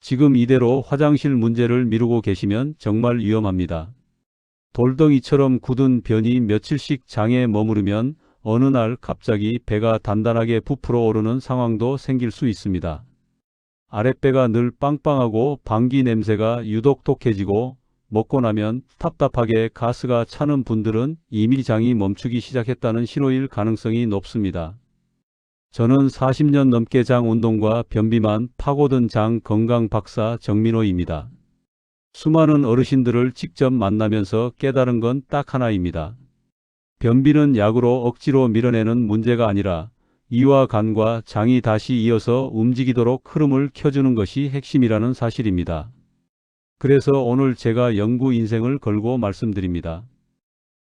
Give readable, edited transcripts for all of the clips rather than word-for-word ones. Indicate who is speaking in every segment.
Speaker 1: 지금 이대로 화장실 문제를 미루고 계시면 정말 위험합니다. 돌덩이처럼 굳은 변이 며칠씩 장에 머무르면 어느 날 갑자기 배가 단단하게 부풀어 오르는 상황도 생길 수 있습니다. 아랫배가 늘 빵빵하고 방귀 냄새가 유독 독해지고 먹고 나면 답답하게 가스가 차는 분들은 이미 장이 멈추기 시작했다는 신호일 가능성이 높습니다. 저는 40년 넘게 장 운동과 변비만 파고든 장 건강 박사 정민호입니다. 수많은 어르신들을 직접 만나면서 깨달은 건 딱 하나입니다. 변비는 약으로 억지로 밀어내는 문제가 아니라 이와 간과 장이 다시 이어서 움직이도록 흐름을 켜주는 것이 핵심이라는 사실입니다. 그래서 오늘 제가 연구 인생을 걸고 말씀드립니다.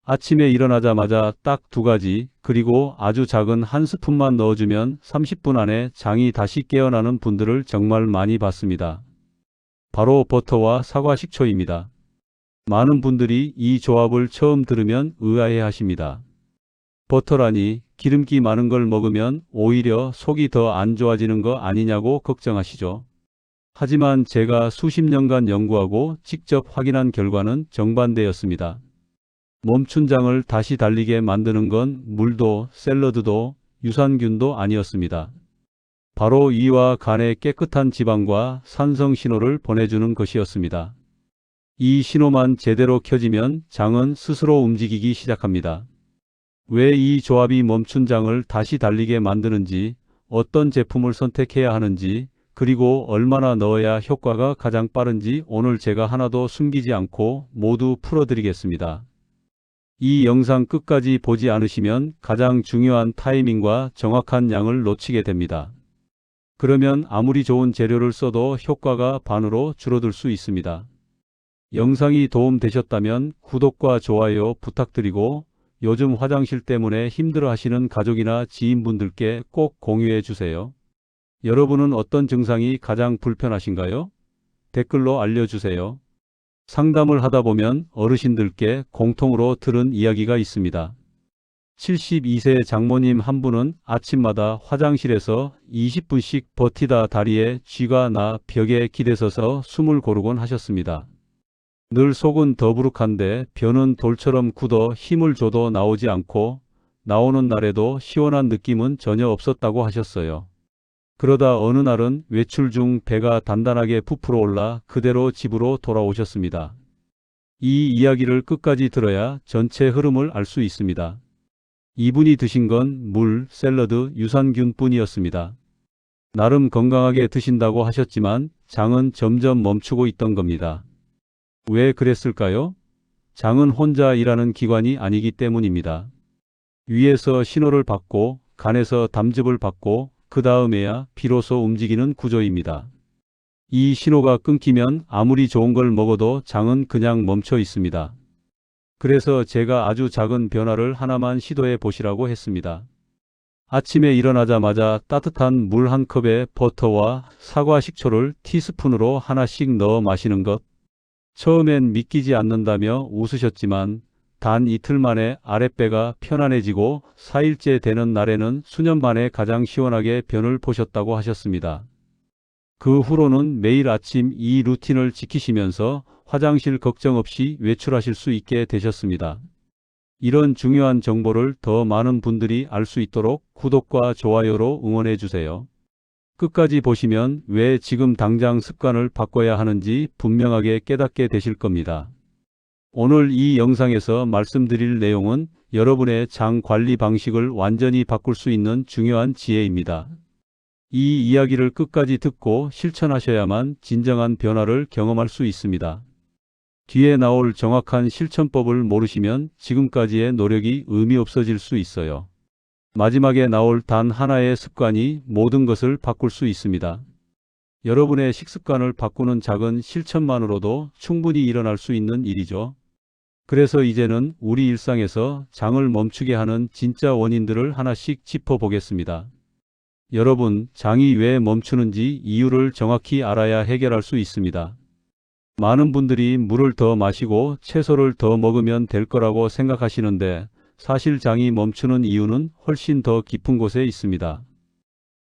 Speaker 1: 아침에 일어나자마자 딱 2가지, 그리고 아주 작은 한 스푼만 넣어주면 30분 안에 장이 다시 깨어나는 분들을 정말 많이 봤습니다. 바로 버터와 사과 식초입니다. 많은 분들이 이 조합을 처음 들으면 의아해 하십니다. 버터라니 기름기 많은 걸 먹으면 오히려 속이 더 안 좋아지는 거 아니냐고 걱정하시죠. 하지만 제가 수십 년간 연구하고 직접 확인한 결과는 정반대였습니다. 멈춘 장을 다시 달리게 만드는 건 물도 샐러드도 유산균도 아니었습니다. 바로 이와 간의 깨끗한 지방과 산성 신호를 보내주는 것이었습니다. 이 신호만 제대로 켜지면 장은 스스로 움직이기 시작합니다. 왜 이 조합이 멈춘 장을 다시 달리게 만드는지, 어떤 제품을 선택해야 하는지, 그리고 얼마나 넣어야 효과가 가장 빠른지 오늘 제가 하나도 숨기지 않고 모두 풀어드리겠습니다. 이 영상 끝까지 보지 않으시면 가장 중요한 타이밍과 정확한 양을 놓치게 됩니다. 그러면 아무리 좋은 재료를 써도 효과가 반으로 줄어들 수 있습니다. 영상이 도움되셨다면 구독과 좋아요 부탁드리고 요즘 화장실 때문에 힘들어 하시는 가족이나 지인분들께 꼭 공유해 주세요. 여러분은 어떤 증상이 가장 불편하신가요? 댓글로 알려주세요. 상담을 하다 보면 어르신들께 공통으로 들은 이야기가 있습니다. 72세 장모님 한 분은 아침마다 화장실에서 20분씩 버티다 다리에 쥐가 나 벽에 기대서서 숨을 고르곤 하셨습니다. 늘 속은 더부룩한데 변은 돌처럼 굳어 힘을 줘도 나오지 않고 나오는 날에도 시원한 느낌은 전혀 없었다고 하셨어요. 그러다 어느 날은 외출 중 배가 단단하게 부풀어 올라 그대로 집으로 돌아오셨습니다. 이 이야기를 끝까지 들어야 전체 흐름을 알 수 있습니다. 이분이 드신 건 물, 샐러드, 유산균 뿐이었습니다. 나름 건강하게 드신다고 하셨지만 장은 점점 멈추고 있던 겁니다. 왜 그랬을까요? 장은 혼자 일하는 기관이 아니기 때문입니다. 위에서 신호를 받고 간에서 담즙을 받고 그 다음에야 비로소 움직이는 구조입니다. 이 신호가 끊기면 아무리 좋은 걸 먹어도 장은 그냥 멈춰 있습니다. 그래서 제가 아주 작은 변화를 하나만 시도해 보시라고 했습니다. 아침에 일어나자마자 따뜻한 물 한 컵에 버터와 사과 식초를 티스푼으로 하나씩 넣어 마시는 것. 처음엔 믿기지 않는다며 웃으셨지만 단 이틀 만에 아랫배가 편안해지고 4일째 되는 날에는 수년 만에 가장 시원하게 변을 보셨다고 하셨습니다. 그 후로는 매일 아침 이 루틴을 지키시면서 화장실 걱정 없이 외출하실 수 있게 되셨습니다. 이런 중요한 정보를 더 많은 분들이 알 수 있도록 구독과 좋아요로 응원해 주세요. 끝까지 보시면 왜 지금 당장 습관을 바꿔야 하는지 분명하게 깨닫게 되실 겁니다. 오늘 이 영상에서 말씀드릴 내용은 여러분의 장 관리 방식을 완전히 바꿀 수 있는 중요한 지혜입니다. 이 이야기를 끝까지 듣고 실천하셔야만 진정한 변화를 경험할 수 있습니다. 뒤에 나올 정확한 실천법을 모르시면 지금까지의 노력이 의미 없어질 수 있어요. 마지막에 나올 단 하나의 습관이 모든 것을 바꿀 수 있습니다. 여러분의 식습관을 바꾸는 작은 실천만으로도 충분히 일어날 수 있는 일이죠. 그래서 이제는 우리 일상에서 장을 멈추게 하는 진짜 원인들을 하나씩 짚어보겠습니다. 여러분, 장이 왜 멈추는지 이유를 정확히 알아야 해결할 수 있습니다. 많은 분들이 물을 더 마시고 채소를 더 먹으면 될 거라고 생각하시는데 사실 장이 멈추는 이유는 훨씬 더 깊은 곳에 있습니다.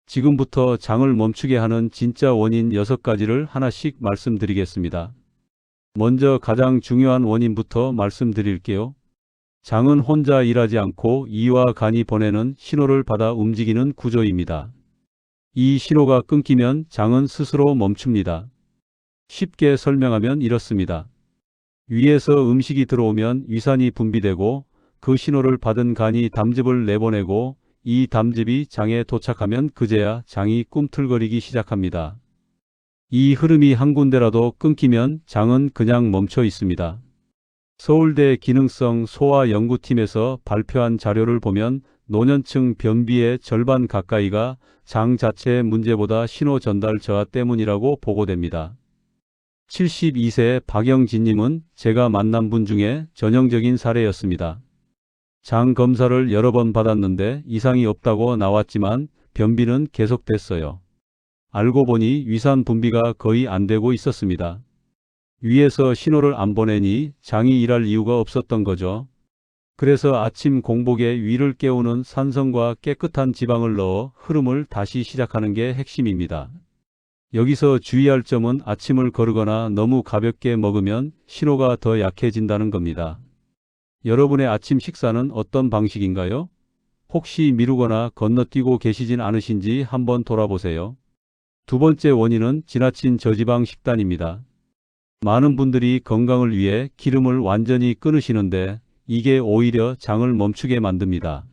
Speaker 1: 지금부터 장을 멈추게 하는 진짜 원인 6가지를 하나씩 말씀드리겠습니다. 먼저 가장 중요한 원인부터 말씀드릴게요. 장은 혼자 일하지 않고 이와 간이 보내는 신호를 받아 움직이는 구조입니다. 이 신호가 끊기면 장은 스스로 멈춥니다. 쉽게 설명하면 이렇습니다. 위에서 음식이 들어오면 위산이 분비되고 그 신호를 받은 간이 담즙을 내보내고 이 담즙이 장에 도착하면 그제야 장이 꿈틀거리기 시작합니다. 이 흐름이 한 군데라도 끊기면 장은 그냥 멈춰 있습니다. 서울대 기능성 소화연구팀에서 발표한 자료를 보면 노년층 변비의 절반 가까이가 장 자체의 문제보다 신호 전달 저하 때문이라고 보고됩니다. 72세 박영진님은 제가 만난 분 중에 전형적인 사례였습니다. 장 검사를 여러 번 받았는데 이상이 없다고 나왔지만 변비는 계속됐어요. 알고 보니 위산 분비가 거의 안 되고 있었습니다. 위에서 신호를 안 보내니 장이 일할 이유가 없었던 거죠. 그래서 아침 공복에 위를 깨우는 산성과 깨끗한 지방을 넣어 흐름을 다시 시작하는 게 핵심입니다. 여기서 주의할 점은 아침을 거르거나 너무 가볍게 먹으면 신호가 더 약해진다는 겁니다. 여러분의 아침 식사는 어떤 방식인가요? 혹시 미루거나 건너뛰고 계시진 않으신지 한번 돌아보세요. 두 번째 원인은 지나친 저지방 식단입니다. 많은 분들이 건강을 위해 기름을 완전히 끊으시는데 이게 오히려 장을 멈추게 만듭니다.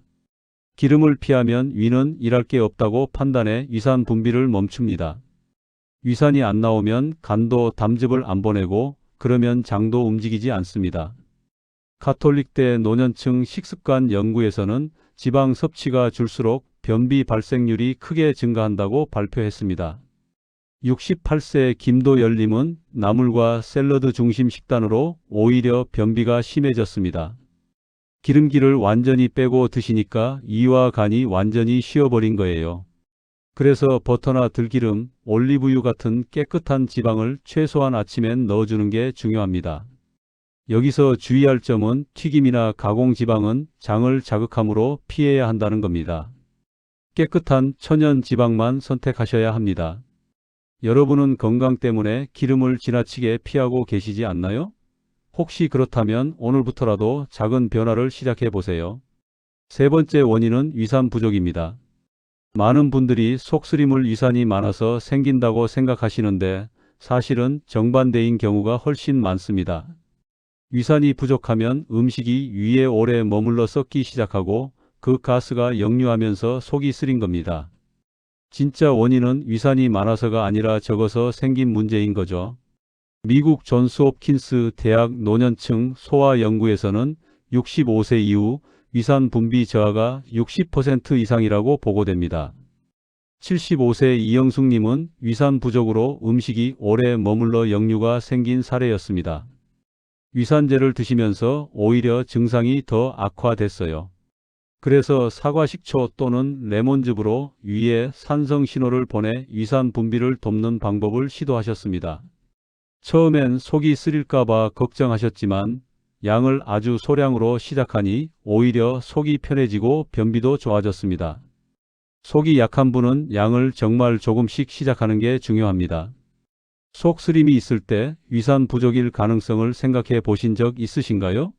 Speaker 1: 기름을 피하면 위는 일할 게 없다고 판단해 위산 분비를 멈춥니다. 위산이 안 나오면 간도 담즙을 안 보내고 그러면 장도 움직이지 않습니다. 가톨릭대 노년층 식습관 연구에서는 지방 섭취가 줄수록 변비 발생률이 크게 증가한다고 발표했습니다. 68세 김도열님은 나물과 샐러드 중심 식단으로 오히려 변비가 심해졌습니다. 기름기를 완전히 빼고 드시니까 이와 간이 완전히 쉬어버린 거예요. 그래서 버터나 들기름, 올리브유 같은 깨끗한 지방을 최소한 아침엔 넣어주는 게 중요합니다. 여기서 주의할 점은 튀김이나 가공지방은 장을 자극하므로 피해야 한다는 겁니다. 깨끗한 천연 지방만 선택하셔야 합니다. 여러분은 건강 때문에 기름을 지나치게 피하고 계시지 않나요? 혹시 그렇다면 오늘부터라도 작은 변화를 시작해 보세요. 세 번째 원인은 위산 부족입니다. 많은 분들이 속쓰림을 위산이 많아서 생긴다고 생각하시는데 사실은 정반대인 경우가 훨씬 많습니다. 위산이 부족하면 음식이 위에 오래 머물러 썩기 시작하고 그 가스가 역류하면서 속이 쓰린 겁니다. 진짜 원인은 위산이 많아서가 아니라 적어서 생긴 문제인 거죠. 미국 존스 홉킨스 대학 노년층 소화 연구에서는 65세 이후 위산 분비 저하가 60% 이상이라고 보고됩니다. 75세 이영숙님은 위산 부족으로 음식이 오래 머물러 역류가 생긴 사례였습니다. 위산제를 드시면서 오히려 증상이 더 악화됐어요. 그래서 사과식초 또는 레몬즙으로 위에 산성 신호를 보내 위산 분비를 돕는 방법을 시도하셨습니다. 처음엔 속이 쓰릴까봐 걱정하셨지만 양을 아주 소량으로 시작하니 오히려 속이 편해지고 변비도 좋아졌습니다. 속이 약한 분은 양을 정말 조금씩 시작하는 게 중요합니다. 속 쓰림이 있을 때 위산 부족일 가능성을 생각해 보신 적 있으신가요?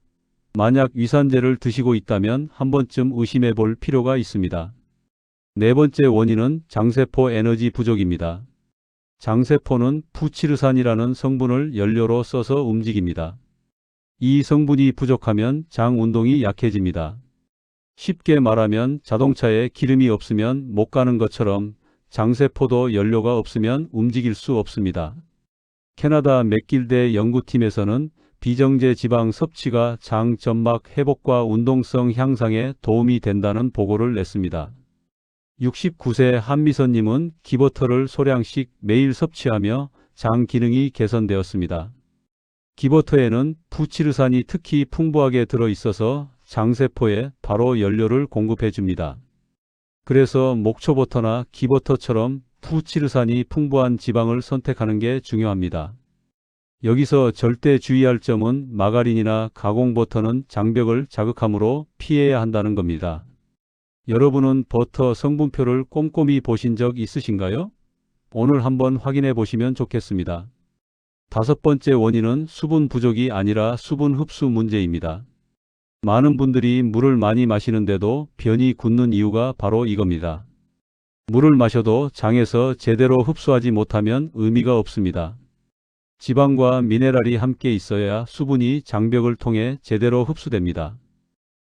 Speaker 1: 만약 위산제를 드시고 있다면 한 번쯤 의심해 볼 필요가 있습니다. 네 번째 원인은 장세포 에너지 부족입니다. 장세포는 푸치르산이라는 성분을 연료로 써서 움직입니다. 이 성분이 부족하면 장 운동이 약해집니다. 쉽게 말하면 자동차에 기름이 없으면 못 가는 것처럼 장세포도 연료가 없으면 움직일 수 없습니다. 캐나다 맥길대 연구팀에서는 비정제 지방 섭취가 장 점막 회복과 운동성 향상에 도움이 된다는 보고를 냈습니다. 69세 한미선님은 기버터를 소량씩 매일 섭취하며 장 기능이 개선되었습니다. 기버터에는 푸치르산이 특히 풍부하게 들어있어서 장세포에 바로 연료를 공급해 줍니다. 그래서 목초버터나 기버터처럼 푸치르산이 풍부한 지방을 선택하는 게 중요합니다. 여기서 절대 주의할 점은 마가린이나 가공버터는 장벽을 자극하므로 피해야 한다는 겁니다. 여러분은 버터 성분표를 꼼꼼히 보신 적 있으신가요? 오늘 한번 확인해 보시면 좋겠습니다. 다섯 번째 원인은 수분 부족이 아니라 수분 흡수 문제입니다. 많은 분들이 물을 많이 마시는데도 변이 굳는 이유가 바로 이겁니다. 물을 마셔도 장에서 제대로 흡수하지 못하면 의미가 없습니다. 지방과 미네랄이 함께 있어야 수분이 장벽을 통해 제대로 흡수됩니다.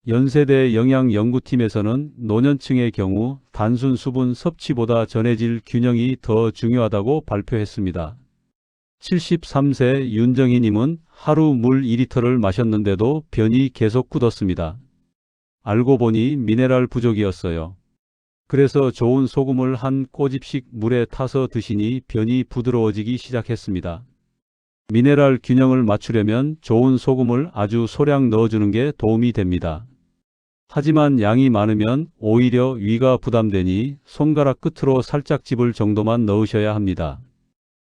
Speaker 1: 연세대 영양연구팀에서는 노년층의 경우 단순 수분 섭취보다 전해질 균형이 더 중요하다고 발표했습니다. 73세 윤정희님은 하루 물 2리터를 마셨는데도 변이 계속 굳었습니다. 알고 보니 미네랄 부족이었어요. 그래서 좋은 소금을 한 꼬집씩 물에 타서 드시니 변이 부드러워지기 시작했습니다. 미네랄 균형을 맞추려면 좋은 소금을 아주 소량 넣어주는 게 도움이 됩니다. 하지만 양이 많으면 오히려 위가 부담되니 손가락 끝으로 살짝 집을 정도만 넣으셔야 합니다.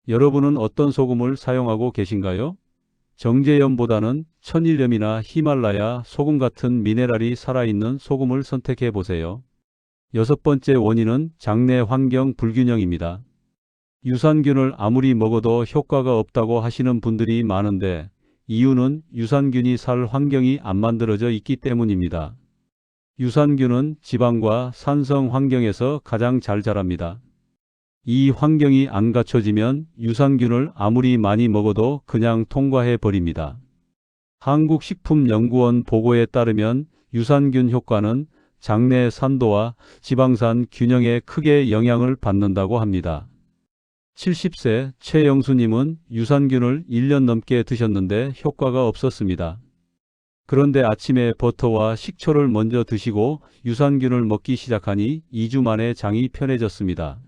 Speaker 1: 여러분은 어떤 소금을 사용하고 계신가요? 정제염보다는 천일염이나 히말라야 소금 같은 미네랄이 살아있는 소금을 선택해 보세요. 여섯 번째 원인은 장내 환경 불균형입니다. 유산균을 아무리 먹어도 효과가 없다고 하시는 분들이 많은데 이유는 유산균이 살 환경이 안 만들어져 있기 때문입니다. 유산균은 지방과 산성 환경에서 가장 잘 자랍니다. 이 환경이 안 갖춰지면 유산균을 아무리 많이 먹어도 그냥 통과해 버립니다. 한국식품연구원 보고에 따르면 유산균 효과는 장내 산도와 지방산 균형에 크게 영향을 받는다고 합니다. 70세 최영수님은 유산균을 1년 넘게 드셨는데 효과가 없었습니다. 그런데 아침에 버터와 식초를 먼저 드시고 유산균을 먹기 시작하니 2주 만에 장이 편해졌습니다.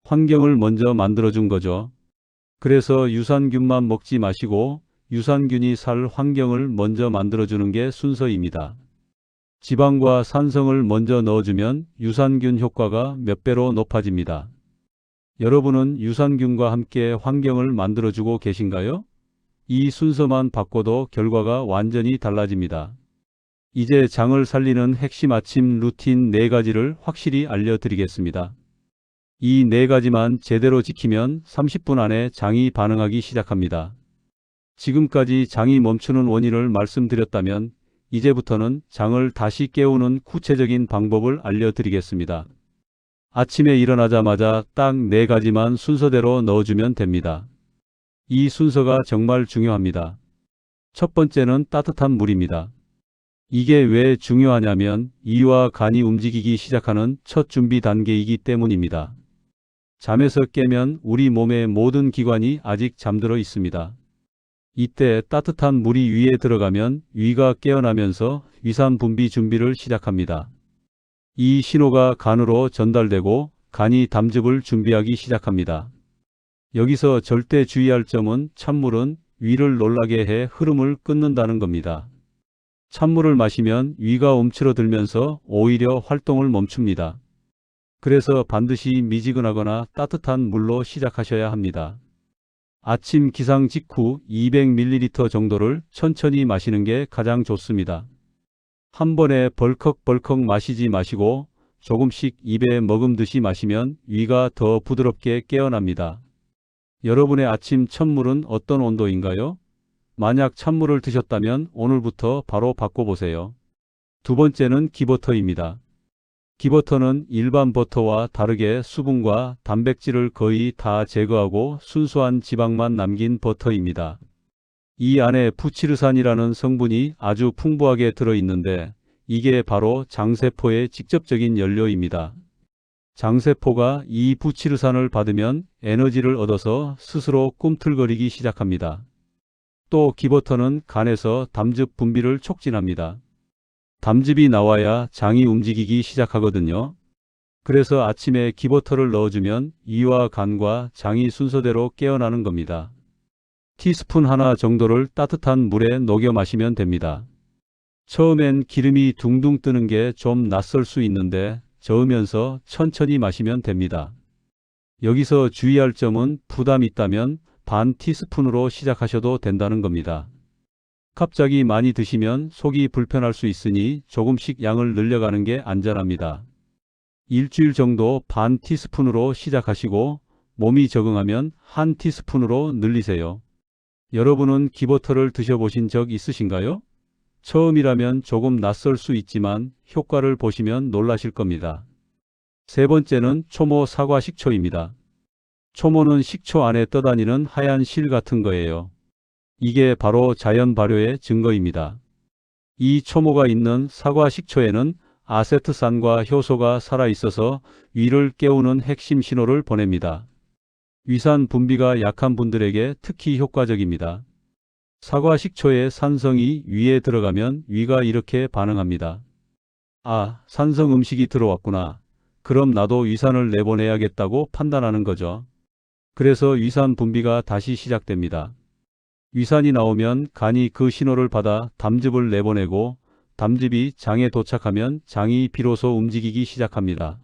Speaker 1: 환경을 먼저 만들어준 거죠. 그래서 유산균만 먹지 마시고 유산균이 살 환경을 먼저 만들어주는 게 순서입니다. 지방과 산성을 먼저 넣어주면 유산균 효과가 몇 배로 높아집니다. 여러분은 유산균과 함께 환경을 만들어주고 계신가요? 이 순서만 바꿔도 결과가 완전히 달라집니다. 이제 장을 살리는 핵심 아침 루틴 4가지를 확실히 알려드리겠습니다. 이 4가지만 제대로 지키면 30분 안에 장이 반응하기 시작합니다. 지금까지 장이 멈추는 원인을 말씀드렸다면 이제부터는 장을 다시 깨우는 구체적인 방법을 알려드리겠습니다. 아침에 일어나자마자 딱 4가지만 순서대로 넣어주면 됩니다. 이 순서가 정말 중요합니다. 첫 번째는 따뜻한 물입니다. 이게 왜 중요하냐면 이와 간이 움직이기 시작하는 첫 준비 단계이기 때문입니다. 잠에서 깨면 우리 몸의 모든 기관이 아직 잠들어 있습니다. 이때 따뜻한 물이 위에 들어가면 위가 깨어나면서 위산 분비 준비를 시작합니다. 이 신호가 간으로 전달되고 간이 담즙을 준비하기 시작합니다. 여기서 절대 주의할 점은 찬물은 위를 놀라게 해 흐름을 끊는다는 겁니다. 찬물을 마시면 위가 움츠러들면서 오히려 활동을 멈춥니다. 그래서 반드시 미지근하거나 따뜻한 물로 시작하셔야 합니다. 아침 기상 직후 200ml 정도를 천천히 마시는 게 가장 좋습니다. 한 번에 벌컥벌컥 마시지 마시고 조금씩 입에 머금듯이 마시면 위가 더 부드럽게 깨어납니다. 여러분의 아침 첫물은 어떤 온도인가요? 만약 찬물을 드셨다면 오늘부터 바로 바꿔보세요. 두 번째는 기버터입니다. 기버터는 일반 버터와 다르게 수분과 단백질을 거의 다 제거하고 순수한 지방만 남긴 버터입니다. 이 안에 부치르산이라는 성분이 아주 풍부하게 들어있는데 이게 바로 장세포의 직접적인 연료입니다. 장세포가 이 부치르산을 받으면 에너지를 얻어서 스스로 꿈틀거리기 시작합니다. 또 기버터는 간에서 담즙 분비를 촉진합니다. 담즙이 나와야 장이 움직이기 시작하거든요. 그래서 아침에 기버터를 넣어주면 이와 간과 장이 순서대로 깨어나는 겁니다. 티스푼 하나 정도를 따뜻한 물에 녹여 마시면 됩니다. 처음엔 기름이 둥둥 뜨는 게 좀 낯설 수 있는데 저으면서 천천히 마시면 됩니다. 여기서 주의할 점은 부담이 있다면 반 티스푼으로 시작하셔도 된다는 겁니다. 갑자기 많이 드시면 속이 불편할 수 있으니 조금씩 양을 늘려가는 게 안전합니다. 일주일 정도 반 티스푼으로 시작하시고 몸이 적응하면 한 티스푼으로 늘리세요. 여러분은 기버터를 드셔보신 적 있으신가요? 처음이라면 조금 낯설 수 있지만 효과를 보시면 놀라실 겁니다. 세 번째는 초모 사과 식초입니다. 초모는 식초 안에 떠다니는 하얀 실 같은 거예요. 이게 바로 자연 발효의 증거입니다. 이 초모가 있는 사과 식초에는 아세트산과 효소가 살아있어서 위를 깨우는 핵심 신호를 보냅니다. 위산 분비가 약한 분들에게 특히 효과적입니다. 사과 식초의 산성이 위에 들어가면 위가 이렇게 반응합니다. 아, 산성 음식이 들어왔구나. 그럼 나도 위산을 내보내야겠다고 판단하는 거죠. 그래서 위산 분비가 다시 시작됩니다. 위산이 나오면 간이 그 신호를 받아 담즙을 내보내고 담즙이 장에 도착하면 장이 비로소 움직이기 시작합니다.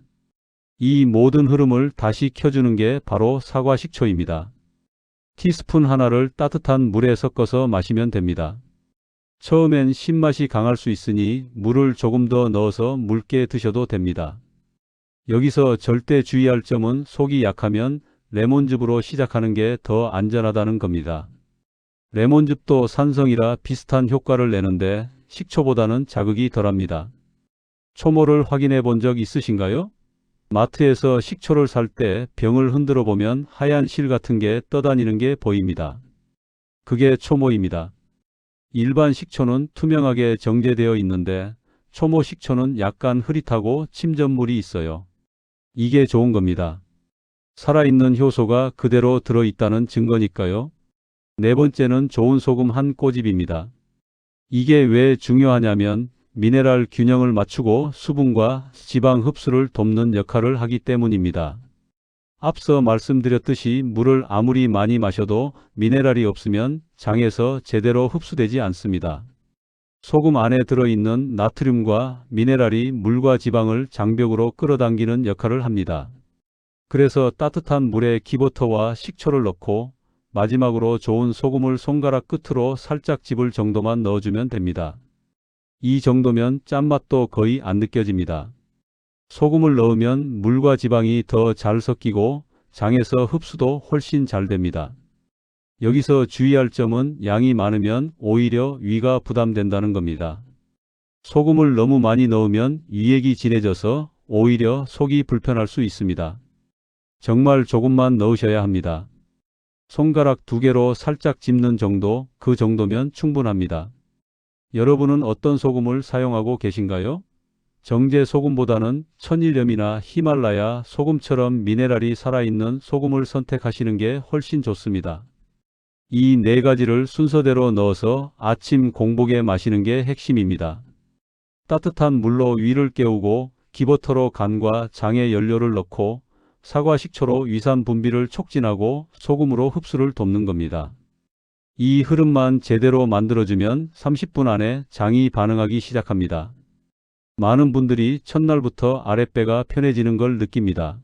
Speaker 1: 이 모든 흐름을 다시 켜주는 게 바로 사과 식초입니다. 티스푼 하나를 따뜻한 물에 섞어서 마시면 됩니다. 처음엔 신맛이 강할 수 있으니 물을 조금 더 넣어서 묽게 드셔도 됩니다. 여기서 절대 주의할 점은 속이 약하면 레몬즙으로 시작하는 게 더 안전하다는 겁니다. 레몬즙도 산성이라 비슷한 효과를 내는데 식초보다는 자극이 덜합니다. 초모를 확인해 본 적 있으신가요? 마트에서 식초를 살 때 병을 흔들어 보면 하얀 실 같은 게 떠다니는 게 보입니다. 그게 초모입니다. 일반 식초는 투명하게 정제되어 있는데 초모 식초는 약간 흐릿하고 침전물이 있어요. 이게 좋은 겁니다. 살아있는 효소가 그대로 들어있다는 증거니까요. 네 번째는 좋은 소금 한 꼬집입니다. 이게 왜 중요하냐면 미네랄 균형을 맞추고 수분과 지방 흡수를 돕는 역할을 하기 때문입니다. 앞서 말씀드렸듯이 물을 아무리 많이 마셔도 미네랄이 없으면 장에서 제대로 흡수되지 않습니다. 소금 안에 들어있는 나트륨과 미네랄이 물과 지방을 장벽으로 끌어당기는 역할을 합니다. 그래서 따뜻한 물에 기버터와 식초를 넣고 마지막으로 좋은 소금을 손가락 끝으로 살짝 집을 정도만 넣어주면 됩니다. 이 정도면 짠맛도 거의 안 느껴집니다. 소금을 넣으면 물과 지방이 더 잘 섞이고 장에서 흡수도 훨씬 잘 됩니다. 여기서 주의할 점은 양이 많으면 오히려 위가 부담된다는 겁니다. 소금을 너무 많이 넣으면 위액이 진해져서 오히려 속이 불편할 수 있습니다. 정말 조금만 넣으셔야 합니다. 손가락 2개로 살짝 짚는 정도, 그 정도면 충분합니다. 여러분은 어떤 소금을 사용하고 계신가요? 정제 소금보다는 천일염이나 히말라야 소금처럼 미네랄이 살아있는 소금을 선택하시는 게 훨씬 좋습니다. 이 4가지를 순서대로 넣어서 아침 공복에 마시는 게 핵심입니다. 따뜻한 물로 위를 깨우고 기버터로 간과 장에 연료를 넣고 사과 식초로 위산 분비를 촉진하고 소금으로 흡수를 돕는 겁니다. 이 흐름만 제대로 만들어주면 30분 안에 장이 반응하기 시작합니다. 많은 분들이 첫날부터 아랫배가 편해지는 걸 느낍니다.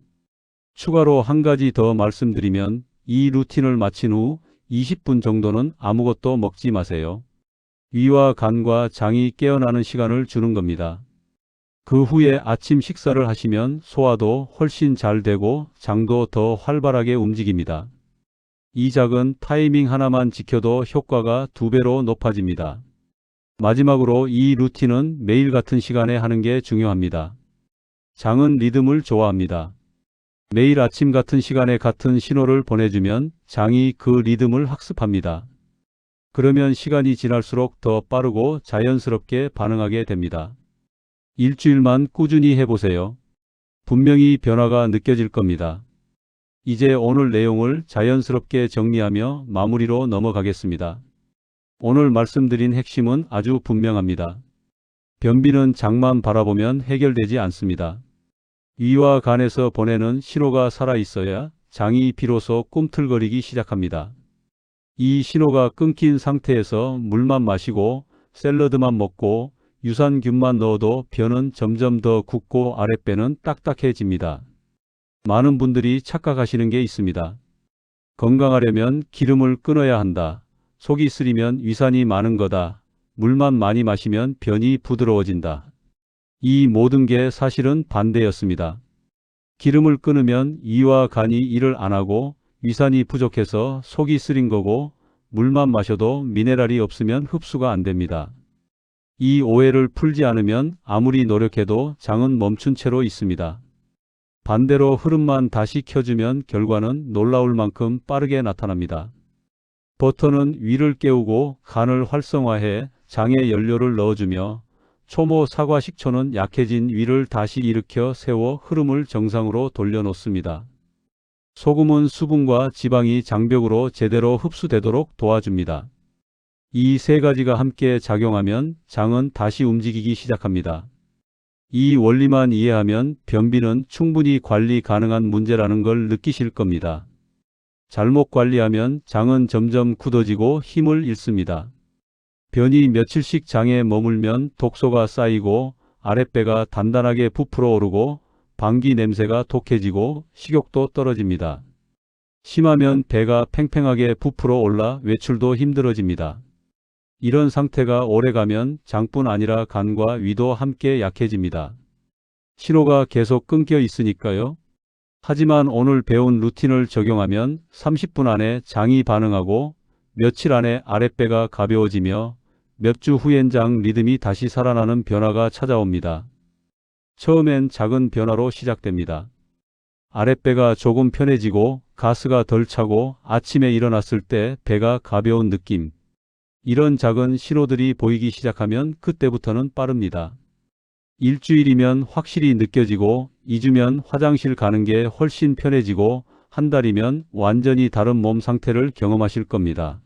Speaker 1: 추가로 한 가지 더 말씀드리면 이 루틴을 마친 후 20분 정도는 아무것도 먹지 마세요. 위와 간과 장이 깨어나는 시간을 주는 겁니다. 그 후에 아침 식사를 하시면 소화도 훨씬 잘 되고 장도 더 활발하게 움직입니다. 이 작은 타이밍 하나만 지켜도 효과가 2배로 높아집니다. 마지막으로 이 루틴은 매일 같은 시간에 하는 게 중요합니다. 장은 리듬을 좋아합니다. 매일 아침 같은 시간에 같은 신호를 보내주면 장이 그 리듬을 학습합니다. 그러면 시간이 지날수록 더 빠르고 자연스럽게 반응하게 됩니다. 일주일만 꾸준히 해보세요. 분명히 변화가 느껴질 겁니다. 이제 오늘 내용을 자연스럽게 정리하며 마무리로 넘어가겠습니다. 오늘 말씀드린 핵심은 아주 분명합니다. 변비는 장만 바라보면 해결되지 않습니다. 위와 간에서 보내는 신호가 살아있어야 장이 비로소 꿈틀거리기 시작합니다. 이 신호가 끊긴 상태에서 물만 마시고 샐러드만 먹고 유산균만 넣어도 변은 점점 더 굳고 아랫배는 딱딱해집니다. 많은 분들이 착각하시는 게 있습니다. 건강하려면 기름을 끊어야 한다. 속이 쓰리면 위산이 많은 거다. 물만 많이 마시면 변이 부드러워진다. 이 모든 게 사실은 반대였습니다. 기름을 끊으면 이와 간이 일을 안 하고 위산이 부족해서 속이 쓰린 거고 물만 마셔도 미네랄이 없으면 흡수가 안 됩니다. 이 오해를 풀지 않으면 아무리 노력해도 장은 멈춘 채로 있습니다. 반대로 흐름만 다시 켜주면 결과는 놀라울 만큼 빠르게 나타납니다. 버터는 위를 깨우고 간을 활성화해 장에 연료를 넣어주며 초모 사과 식초는 약해진 위를 다시 일으켜 세워 흐름을 정상으로 돌려놓습니다. 소금은 수분과 지방이 장벽으로 제대로 흡수되도록 도와줍니다. 이 세 가지가 함께 작용하면 장은 다시 움직이기 시작합니다. 이 원리만 이해하면 변비는 충분히 관리 가능한 문제라는 걸 느끼실 겁니다. 잘못 관리하면 장은 점점 굳어지고 힘을 잃습니다. 변이 며칠씩 장에 머물면 독소가 쌓이고 아랫배가 단단하게 부풀어 오르고 방귀 냄새가 독해지고 식욕도 떨어집니다. 심하면 배가 팽팽하게 부풀어 올라 외출도 힘들어집니다. 이런 상태가 오래가면 장뿐 아니라 간과 위도 함께 약해집니다. 신호가 계속 끊겨 있으니까요. 하지만 오늘 배운 루틴을 적용하면 30분 안에 장이 반응하고 며칠 안에 아랫배가 가벼워지며 몇 주 후엔 장 리듬이 다시 살아나는 변화가 찾아옵니다. 처음엔 작은 변화로 시작됩니다. 아랫배가 조금 편해지고 가스가 덜 차고 아침에 일어났을 때 배가 가벼운 느낌. 이런 작은 신호들이 보이기 시작하면 그때부터는 빠릅니다. 일주일이면 확실히 느껴지고 2주면 화장실 가는 게 훨씬 편해지고 한 달이면 완전히 다른 몸 상태를 경험하실 겁니다.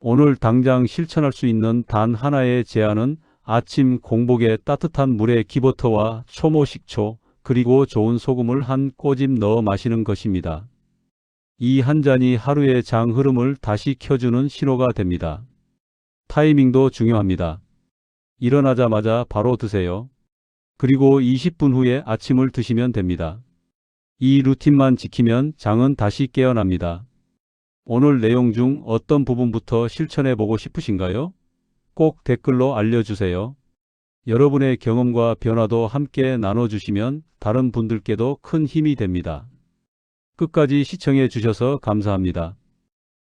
Speaker 1: 오늘 당장 실천할 수 있는 단 하나의 제안은 아침 공복에 따뜻한 물에 기버터와 초모 식초 그리고 좋은 소금을 한 꼬집 넣어 마시는 것입니다. 이 한 잔이 하루의 장 흐름을 다시 켜주는 신호가 됩니다. 타이밍도 중요합니다. 일어나자마자 바로 드세요. 그리고 20분 후에 아침을 드시면 됩니다. 이 루틴만 지키면 장은 다시 깨어납니다. 오늘 내용 중 어떤 부분부터 실천해 보고 싶으신가요? 꼭 댓글로 알려주세요. 여러분의 경험과 변화도 함께 나눠주시면 다른 분들께도 큰 힘이 됩니다. 끝까지 시청해 주셔서 감사합니다.